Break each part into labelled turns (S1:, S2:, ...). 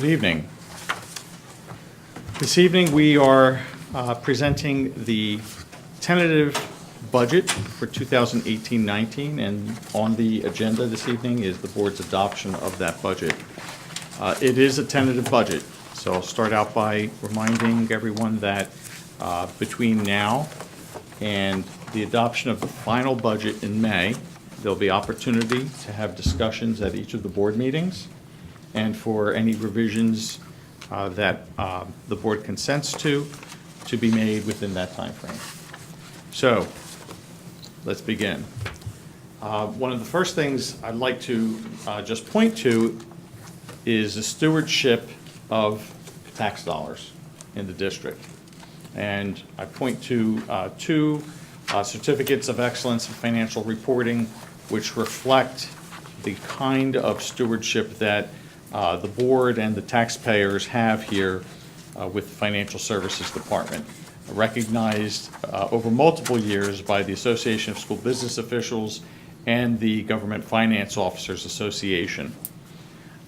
S1: Good evening. This evening we are presenting the tentative budget for 2018-19, and on the agenda this evening is the board's adoption of that budget. It is a tentative budget, so I'll start out by reminding everyone that between now and the adoption of the final budget in May, there'll be opportunity to have discussions at each of the board meetings and for any revisions that the board consents to be made within that time frame. So let's begin. One of the first things I'd like to just point to is the stewardship of tax dollars in the district. And I point to two certificates of excellence in financial reporting, which reflect the kind of stewardship that the board and the taxpayers have here with the Financial Services Department, recognized over multiple years by the Association of School Business Officials and the Government Finance Officers Association.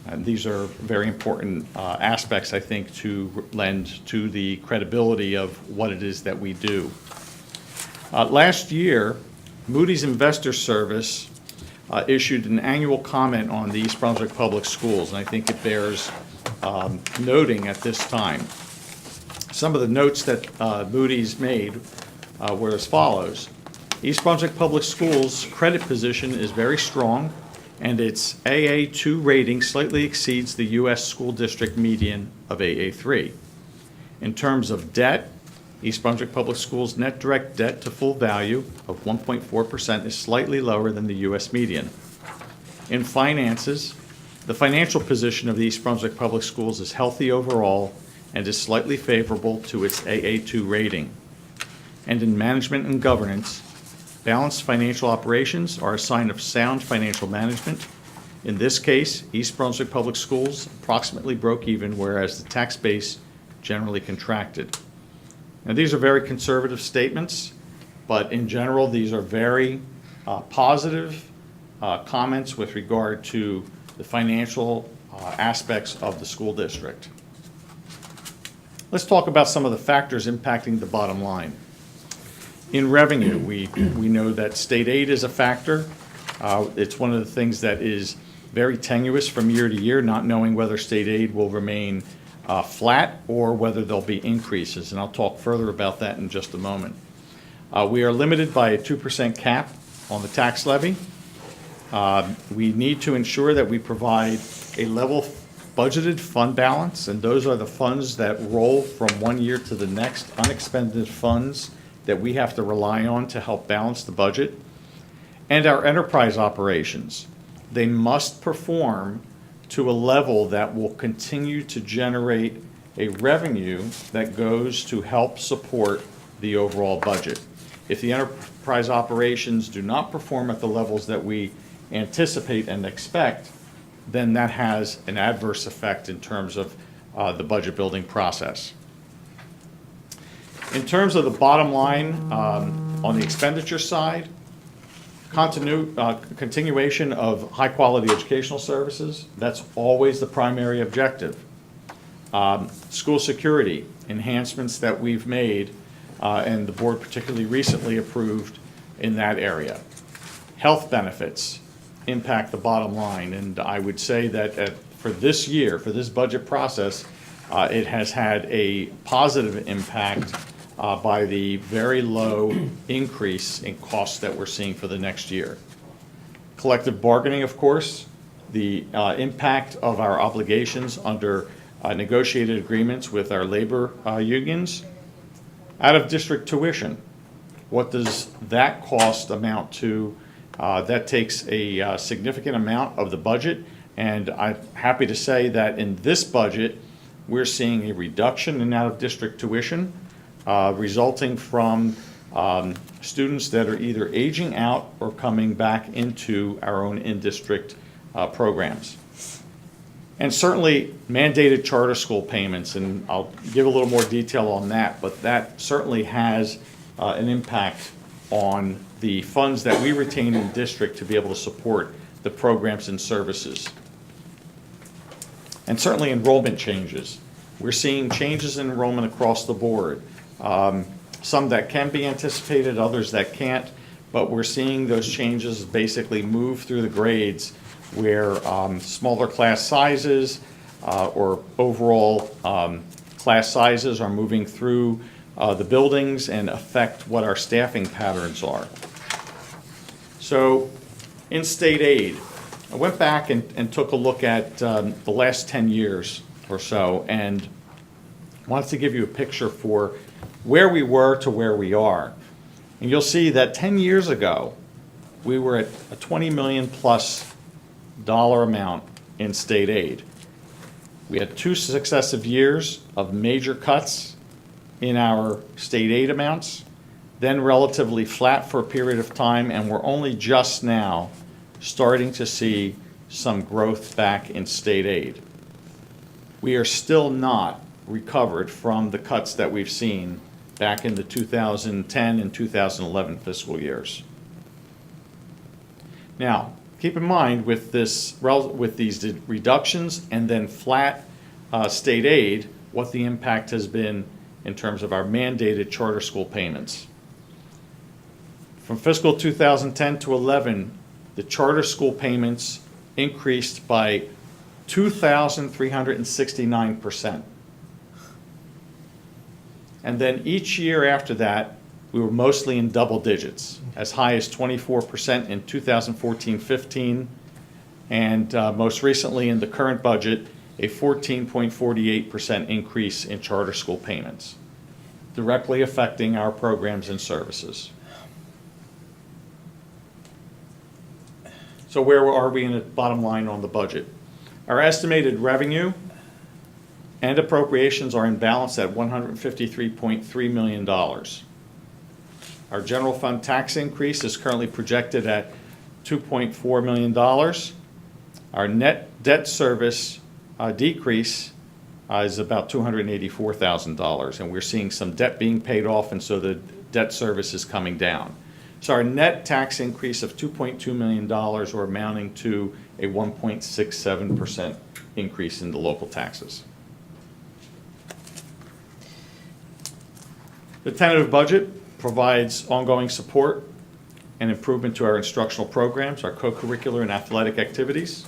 S1: And these are very important aspects, I think, to lend to the credibility of what it is that we do. Last year, Moody's Investor Service issued an annual comment on the East Brunswick Public Schools, and I think it bears noting at this time. Some of the notes that Moody's made were as follows. East Brunswick Public Schools' credit position is very strong, and its AA2 rating slightly exceeds the U.S. school district median of AA3. In terms of debt, East Brunswick Public Schools' net direct debt to full value of 1.4% is slightly lower than the U.S. median. In finances, the financial position of the East Brunswick Public Schools is healthy overall and is slightly favorable to its AA2 rating. And in management and governance, balanced financial operations are a sign of sound financial management. In this case, East Brunswick Public Schools approximately broke even, whereas the tax base generally contracted. Now, these are very conservative statements, but in general, these are very positive comments with regard to the financial aspects of the school district. Let's talk about some of the factors impacting the bottom line. In revenue, we know that state aid is a factor. It's one of the things that is very tenuous from year to year, not knowing whether state aid will remain flat or whether there'll be increases, and I'll talk further about that in just a moment. We are limited by a 2% cap on the tax levy. We need to ensure that we provide a level budgeted fund balance, and those are the funds that roll from one year to the next, unexpended funds that we have to rely on to help balance the budget. And our enterprise operations, they must perform to a level that will continue to generate a revenue that goes to help support the overall budget. If the enterprise operations do not perform at the levels that we anticipate and expect, then that has an adverse effect in terms of the budget building process. In terms of the bottom line, on the expenditure side, continuation of high-quality educational services, that's always the primary objective. School security, enhancements that we've made, and the board particularly recently approved in that area. Health benefits impact the bottom line, and I would say that for this year, for this budget process, it has had a positive impact by the very low increase in costs that we're seeing for the next year. Collective bargaining, of course, the impact of our obligations under negotiated agreements with our labor unions. Out-of-district tuition, what does that cost amount to? That takes a significant amount of the budget, and I'm happy to say that in this budget, we're seeing a reduction in out-of-district tuition, resulting from students that are either aging out or coming back into our own in-district programs. And certainly mandated charter school payments, and I'll give a little more detail on that, but that certainly has an impact on the funds that we retain in district to be able to support the programs and services. And certainly enrollment changes. We're seeing changes in enrollment across the board. Some that can be anticipated, others that can't, but we're seeing those changes basically move through the grades where smaller class sizes or overall class sizes are moving through the buildings and affect what our staffing patterns are. So in state aid, I went back and took a look at the last 10 years or so and wanted to give you a picture for where we were to where we are. And you'll see that 10 years ago, we were at a $20 million plus amount in state aid. We had 2 successive years of major cuts in our state aid amounts, then relatively flat for a period of time, and we're only just now starting to see some growth back in state aid. We are still not recovered from the cuts that we've seen back in the 2010 and 2011 fiscal years. Now, keep in mind with these reductions and then flat state aid, what the impact has been in terms of our mandated charter school payments. From fiscal 2010 to 11, the charter school payments increased by 2,369%. And then each year after that, we were mostly in double digits, as high as 24% in 2014-15, and most recently in the current budget, a 14.48% increase in charter school payments, directly affecting our programs and services. So where are we in the bottom line on the budget? Our estimated revenue and appropriations are in balance at $153.3 million. Our general fund tax increase is currently projected at $2.4 million. Our net debt service decrease is about $284,000, and we're seeing some debt being paid off, and so the debt service is coming down. So our net tax increase of $2.2 million, or amounting to a 1.67% increase in the local taxes. The tentative budget provides ongoing support and improvement to our instructional programs, our co-curricular and athletic activities.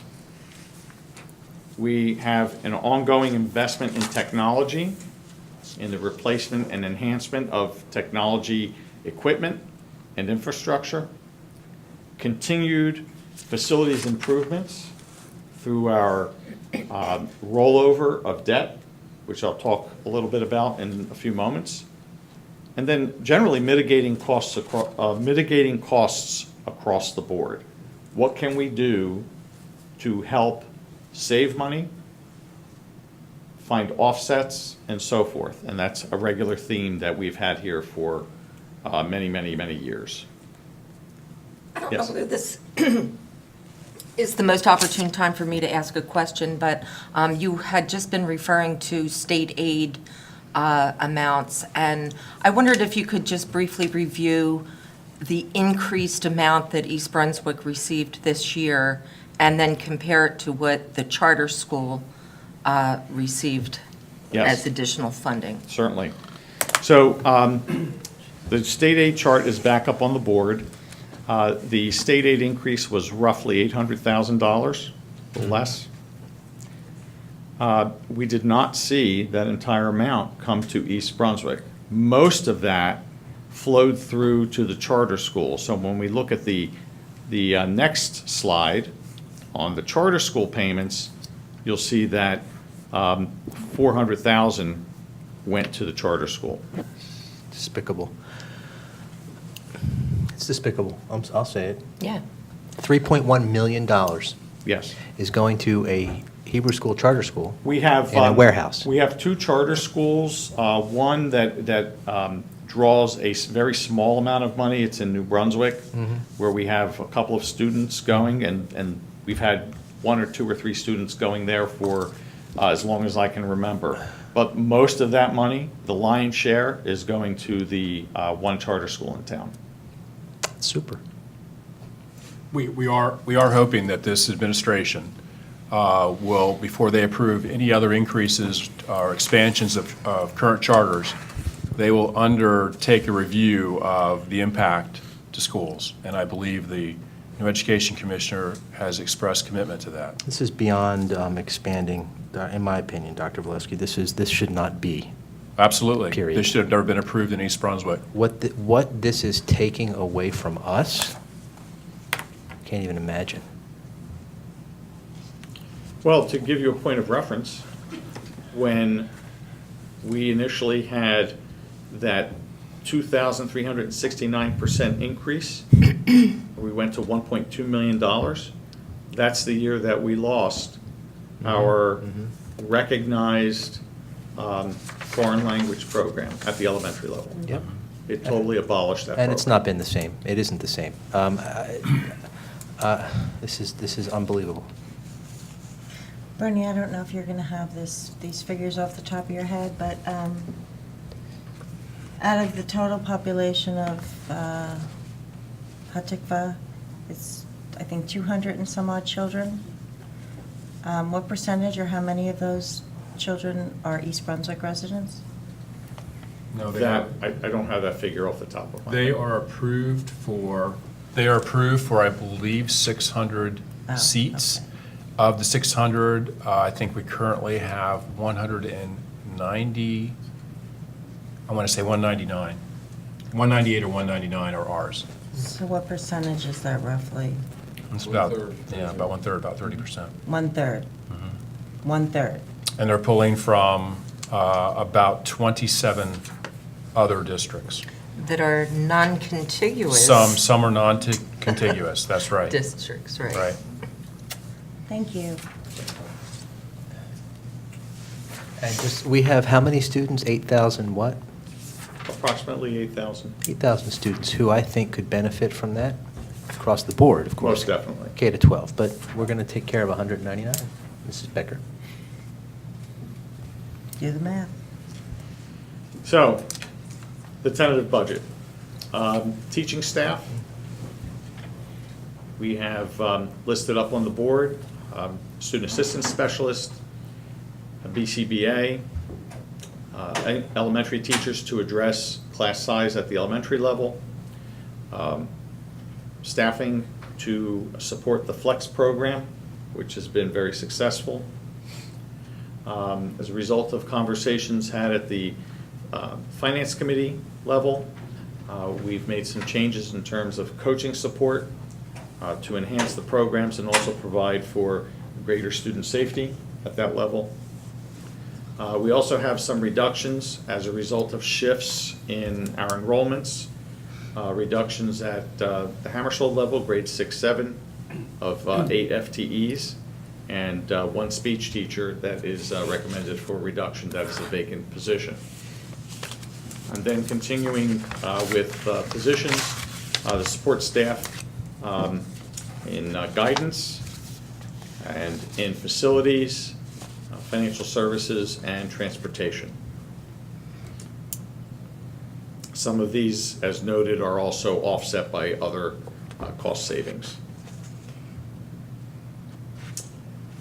S1: We have an ongoing investment in technology, in the replacement and enhancement of technology equipment and infrastructure, continued facilities improvements through our rollover of debt, which I'll talk a little bit about in a few moments, and then generally mitigating costs across the board. What can we do to help save money, find offsets, and so forth? And that's a regular theme that we've had here for many, many, many years.
S2: I don't
S1: Yes.
S2: know whether this is the most opportune time for me to ask a question, but you had just been referring to state aid amounts, and I wondered if you could just briefly review the increased amount that East Brunswick received this year, and then compare it to what the charter school received
S1: Yes.
S2: as additional funding.
S1: Certainly. So the state aid chart is back up on the board. The state aid increase was roughly $800,000 or less. We did not see that entire amount come to East Brunswick. Most of that flowed through to the charter school. So when we look at the next slide on the charter school payments, you'll see that $400,000 went to the charter school.
S3: Despicable. It's despicable. I'll say it.
S2: Yeah.
S3: $3.1 million
S1: Yes.
S3: is going to a Hebrew school charter school
S1: We have
S3: in a warehouse.
S1: We have 2 charter schools. One that draws a very small amount of money. It's in New Brunswick, where we have a couple of students going, and we've had 1 or 2 or 3 students going there for as long as I can remember. But most of that money, the lion's share, is going to the one charter school in town.
S3: Super.
S4: We are hoping that this administration will, before they approve any other increases or expansions of current charters, they will undertake a review of the impact to schools. And I believe the new Education Commissioner has expressed commitment to that.
S3: This is beyond expanding, in my opinion, Dr. Valesky. This should not be.
S4: Absolutely.
S3: Period.
S4: This should have never been approved in East Brunswick.
S3: What this is taking away from us, can't even imagine.
S1: Well, to give you a point of reference, when we initially had that 2,369% increase, we went to $1.2 million. That's the year that we lost our recognized foreign language program at the elementary level.
S3: Yep.
S1: It totally abolished that program.
S3: And it's not been the same. It isn't the same. This is unbelievable.
S5: Bernie, I don't know if you're going to have these figures off the top of your head, but out of the total population of Hatikva, it's, I think, 200 and some odd children. What percentage or how many of those children are East Brunswick residents?
S4: No,
S1: That, I don't have that figure off the top of my head.
S4: They are approved for, I believe, 600
S5: Oh,
S4: seats.
S5: okay.
S4: Of the 600, I think we currently have 190, I want to say 199. 198 or 199 are ours.
S5: So what percentage is that roughly?
S4: It's about, yeah, about one-third, about 30%.
S5: 1/3.
S4: Mm-hmm.
S5: 1/3.
S4: And they're pulling from about 27 other districts.
S2: That are non-contiguous.
S4: Some are non-contiguous, that's right.
S2: Districts, right.
S4: Right.
S5: Thank you.
S3: And just, we have how many students? 8,000 what?
S1: Approximately 8,000.
S3: 8,000 students who I think could benefit from that across the board, of course.
S1: Most definitely.
S3: K to 12, but we're going to take care of 199. Mrs. Becker.
S5: Do the math.
S1: So, the tentative budget. Teaching staff, we have listed up on the board, student assistance specialist, a BCBA, elementary teachers to address class size at the elementary level, staffing to support the FLEX program, which has been very successful. As a result of conversations had at the Finance Committee level, we've made some changes in terms of coaching support to enhance the programs and also provide for greater student safety at that level. We also have some reductions as a result of shifts in our enrollments, reductions at the Hammarskjold level, grades 6, 7, of 8 FTEs, and 1 speech teacher that is recommended for reduction, that is a vacant position. And then continuing with positions, the support staff in guidance and in facilities, financial services, and transportation. Some of these, as noted, are also offset by other cost savings.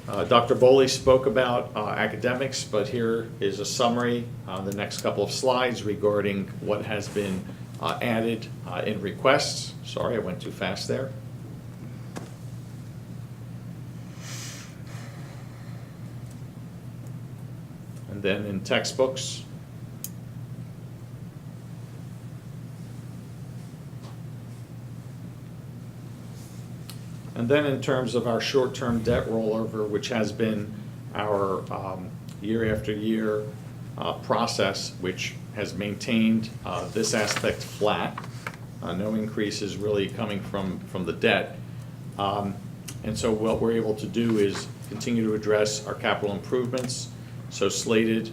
S1: Dr. Boley spoke about academics, but here is a summary on the next couple of slides regarding what has been added in requests. Sorry, I went too fast there. And then in textbooks. And then in terms of our short-term debt rollover, which has been our year after year process, which has maintained this aspect flat, no increases really coming from the debt. And so what we're able to do is continue to address our capital improvements. So slated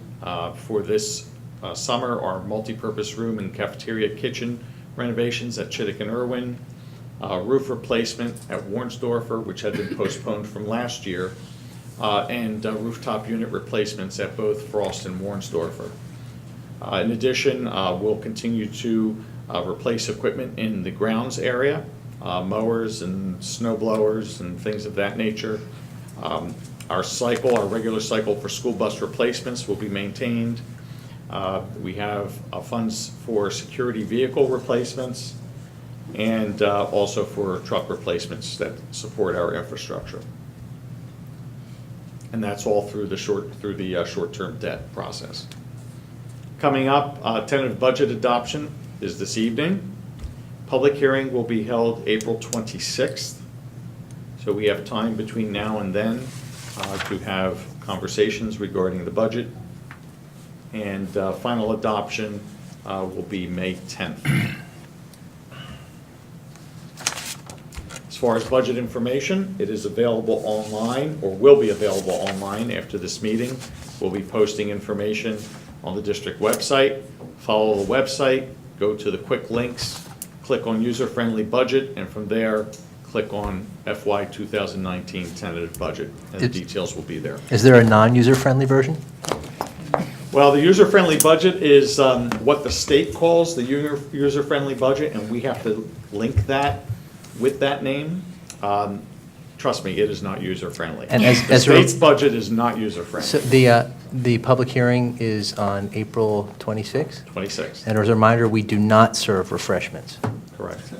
S1: for this summer are multipurpose room and cafeteria kitchen renovations at Chittick and Irwin, roof replacement at Warnsdorfer, which had been postponed from last year, and rooftop unit replacements at both Frost and Warnsdorfer. In addition, we'll continue to replace equipment in the grounds area, mowers and snow blowers and things of that nature. Our cycle, our regular cycle for school bus replacements will be maintained. We have funds for security vehicle replacements and also for truck replacements that support our infrastructure. And that's all through the short-term debt process. Coming up, tentative budget adoption is this evening. Public hearing will be held April 26th. So we have time between now and then to have conversations regarding the budget. And final adoption will be May 10th. As far as budget information, it is available online, or will be available online after this meeting. We'll be posting information on the district website. Follow the website, go to the quick links, click on user-friendly budget, and from there, click on FY 2019 tentative budget, and the details will be there.
S3: Is there a non-user-friendly version?
S1: Well, the user-friendly budget is what the state calls the user-friendly budget, and we have to link that with that name. Trust me, it is not user-friendly.
S3: And
S1: The state's budget is not user-friendly.
S3: So the public hearing is on April 26th?
S1: 26,
S3: And as a reminder, we do not serve refreshments.
S1: correct.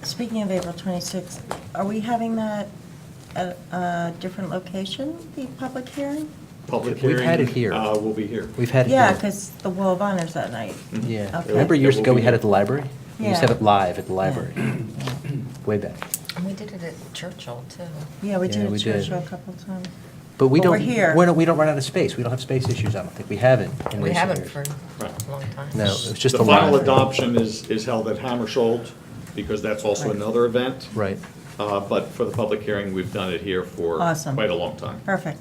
S5: Speaking of April 26th, are we having that at a different location, the public hearing?
S1: Public
S3: We've
S1: hearing.
S3: had it here.
S1: Will be here.
S3: We've had it
S5: Yeah,
S3: here.
S5: because the Wall of Honor's that night.
S3: Yeah.
S5: Okay.
S3: Remember years
S1: It will
S3: ago,
S1: be
S3: we had it
S1: here.
S3: at the library? We used to have
S5: Yeah.
S3: it live at the library, way back.
S2: And we did it at Churchill, too.
S5: Yeah, we
S3: Yeah,
S5: did
S3: we
S5: at
S3: did.
S5: Churchill a couple of times.
S3: But we
S5: But
S3: don't,
S5: we're here.
S3: we don't run out of space. We don't have space issues, I don't think. We haven't in
S2: We
S3: recent
S2: haven't
S3: years.
S2: for a long time.
S3: No, it was just
S1: The
S3: the
S1: final
S3: library.
S1: adoption is held at Hammersholt, because that's also
S5: Right.
S1: another event.
S3: Right.
S1: But for the public hearing, we've done it here for
S5: Awesome.
S1: quite a long time.
S5: Perfect.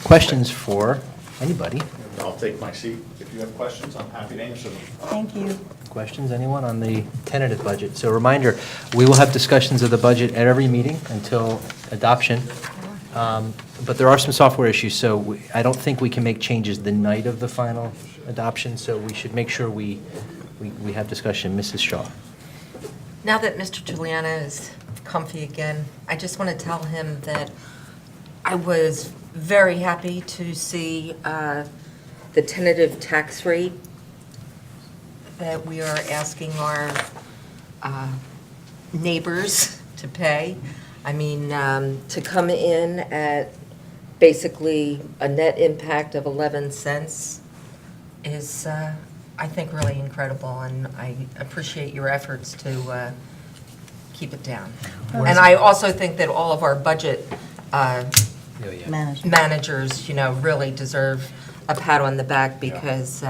S3: Questions for anybody?
S1: I'll take my seat. If you have questions, I'm happy to answer them.
S5: Thank you.
S3: Questions, anyone, on the tentative budget? So reminder, we will have discussions of the budget at every meeting until adoption. But there are some software issues, so I don't think we can make changes the night of the final adoption, so we should make sure we have discussion. Mrs. Shaw?
S2: Now that Mr. Juliana is comfy again, I just want to tell him that I was very happy to see the tentative tax rate that we are asking our neighbors to pay. I mean, to come in at basically a net impact of 11 cents is, I think, really incredible, and I appreciate your efforts to keep it down. And I also think that all of our budget
S5: Management.
S2: managers, really deserve a pat on the back because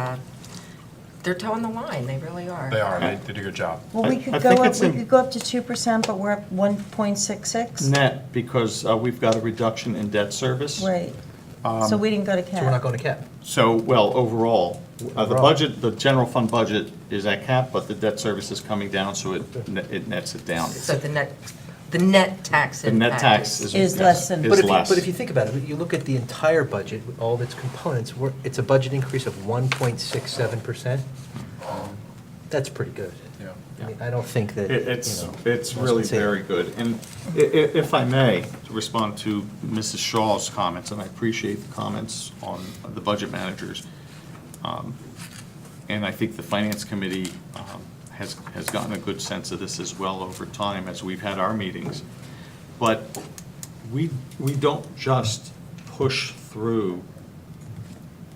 S2: they're towing the line, they really are.
S4: They are, they did a good job.
S5: Well, we
S1: I
S5: could
S1: think
S5: go up,
S1: it's
S5: we
S1: in-
S5: could go up to 2%, but we're up 1.66?
S1: Net, because we've got a reduction in debt service.
S5: Right. So we didn't go to cap.
S3: So we're not going to cap?
S1: So, well, overall, the
S3: Overall.
S1: budget, the general fund budget is at cap, but the debt service is coming down, so it nets it down.
S2: So the net tax
S1: The
S2: impact
S1: net tax is.
S5: Is less than-
S1: is
S3: But
S1: less.
S3: if you think about it, you look at the entire budget, with all of its components, it's a budget increase of 1.67%. That's pretty good.
S4: Yeah.
S3: I mean, I don't think that,
S1: It's
S3: most
S1: really
S3: would say-
S1: very good. And if I may, to respond to Mrs. Shaw's comments, and I appreciate the comments on the budget managers, and I think the Finance Committee has gotten a good sense of this as well over time as we've had our meetings. But we don't just push through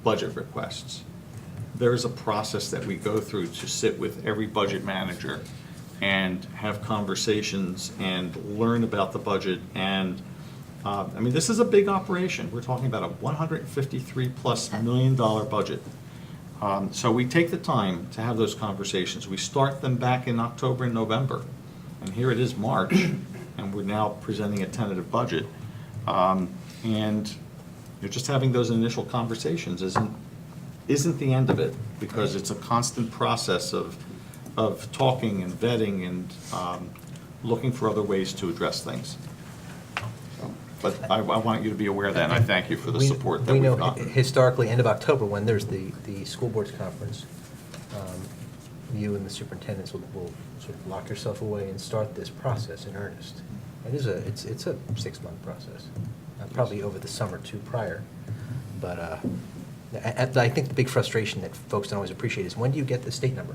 S1: budget requests. There's a process that we go through to sit with every budget manager and have conversations and learn about the budget. And, I mean, this is a big operation. We're talking about a $153+ million budget. So we take the time to have those conversations. We start them back in October and November. And here it is March, and we're now presenting a tentative budget. And just having those initial conversations isn't the end of it, because it's a constant process of talking and vetting and looking for other ways to address things. But I want you to be aware of that, and I thank you for the support that
S3: We
S1: we've
S3: know
S1: gotten.
S3: historically, end of October, when there's the school boards conference, you and the superintendents will sort of lock yourself away and start this process in earnest. It's a 6-month process. probably over the summer too prior. But I think the big frustration that folks don't always appreciate is, when do you get the state number?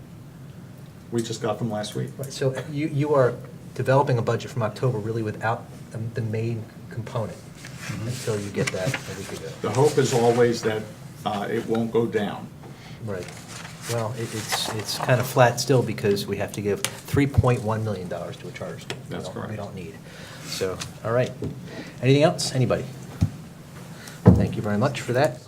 S1: We just got them last week.
S3: Right, so you are developing a budget from October really without the main component until you get that a week ago.
S1: The hope is always that it won't go down.
S3: Right. Well, it's kind of flat still because we have to give $3.1 million to a charter school.
S1: That's correct.
S3: We don't need. So, all right. Anything else? Anybody? Thank you very much for that.